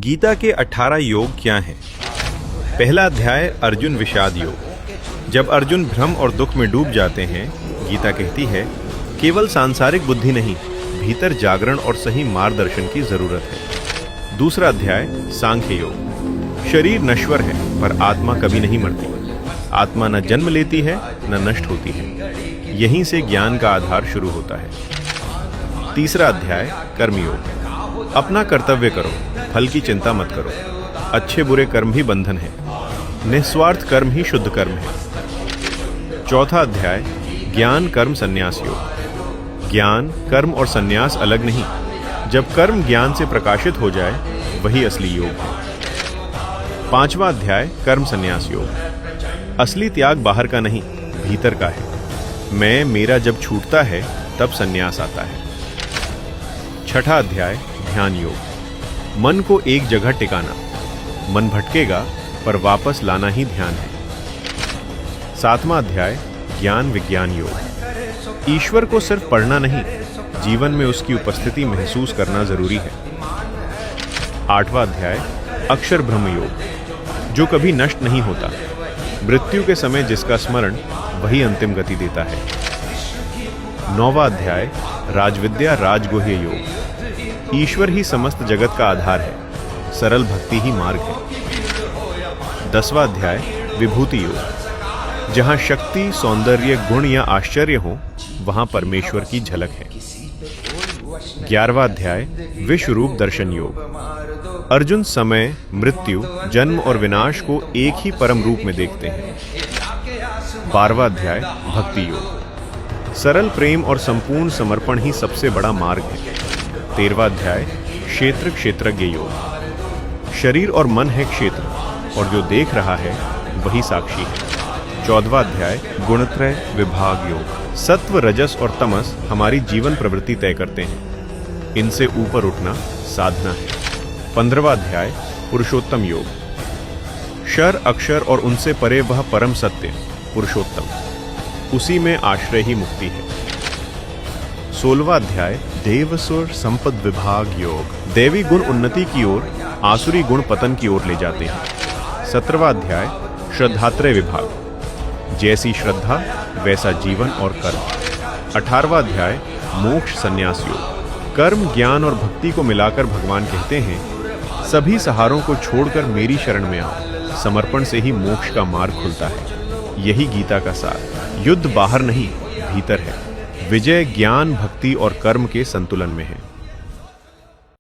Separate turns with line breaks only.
गीता के 18 योग क्या हैं? पहला अध्याय अर्जुन विषाद योग। जब अर्जुन भ्रम और दुख में डूब जाते हैं, गीता कहती है केवल सांसारिक बुद्धि नहीं, भीतर जागरण और सही मार्गदर्शन की जरूरत है। दूसरा अध्याय सांख्य योग। शरीर नश्वर है पर आत्मा कभी नहीं मरती। आत्मा न जन्म लेती है न नष्ट होती है। यहीं से ज्ञान का आधार शुरू होता है। तीसरा अध्याय कर्मयोग। अपना कर्तव्य करो, फल की चिंता मत करो। अच्छे बुरे कर्म भी बंधन है। निस्वार्थ कर्म ही शुद्ध कर्म है। चौथा अध्याय ज्ञान कर्म संन्यास योग। ज्ञान, कर्म और संन्यास अलग नहीं। जब कर्म ज्ञान से प्रकाशित हो जाए वही असली योग है। पांचवा अध्याय कर्म संन्यास योग। असली त्याग बाहर का नहीं, भीतर का है। मैं मेरा जब छूटता है तब संन्यास आता है। छठा अध्याय ध्यान योग। मन को एक जगह टिकाना। मन भटकेगा पर वापस लाना ही ध्यान है। सातवां अध्याय ज्ञान विज्ञान योग। ईश्वर को सिर्फ पढ़ना नहीं, जीवन में उसकी उपस्थिति महसूस करना जरूरी है। आठवां अध्याय अक्षर ब्रह्म योग, जो कभी नष्ट नहीं होता। मृत्यु के समय जिसका स्मरण वही अंतिम गति देता है। नौवां अध्याय राजविद्या राजगुह्य योग। ईश्वर ही समस्त जगत का आधार है, सरल भक्ति ही मार्ग है। 10वां अध्याय विभूति योग। जहां शक्ति, सौंदर्य, गुण या आश्चर्य हो, वहां परमेश्वर की झलक है। 11वां अध्याय विश्वरूप दर्शन योग। अर्जुन समय, मृत्यु, जन्म और विनाश को एक ही परम रूप में देखते हैं। 12वां अध्याय भक्ति योग। सरल प्रेम और संपूर्ण समर्पण ही सबसे बड़ा मार्ग है। 13वां अध्याय क्षेत्र क्षेत्रज्ञ योग। शरीर और मन है क्षेत्र, और जो देख रहा है वही साक्षी है। 14वां अध्याय गुणत्रय विभाग योग। सत्व, रजस और तमस हमारी जीवन प्रवृत्ति तय करते हैं। इनसे ऊपर उठना साधना है। 15वां अध्याय पुरुषोत्तम योग। क्षर, अक्षर और उनसे परे वह परम सत्य पुरुषोत्तम, उसी में आश्रय ही मुक्ति है। 16वां अध्याय देवसुर संपद विभाग योग। देवी गुण उन्नति की ओर, आसुरी गुण पतन की ओर ले जाते हैं। 17वां अध्याय श्रद्धात्रय विभाग। जैसी श्रद्धा वैसा जीवन और कर्म। 18वां अध्याय मोक्ष संन्यास योग। कर्म, ज्ञान और भक्ति को मिलाकर भगवान कहते हैं सभी सहारों को छोड़कर मेरी शरण में आओ। समर्पण से ही मोक्ष का मार्ग खुलता है। यही गीता का सार। युद्ध बाहर नहीं, भीतर है। विजय ज्ञान, भक्ति और कर्म के संतुलन में है।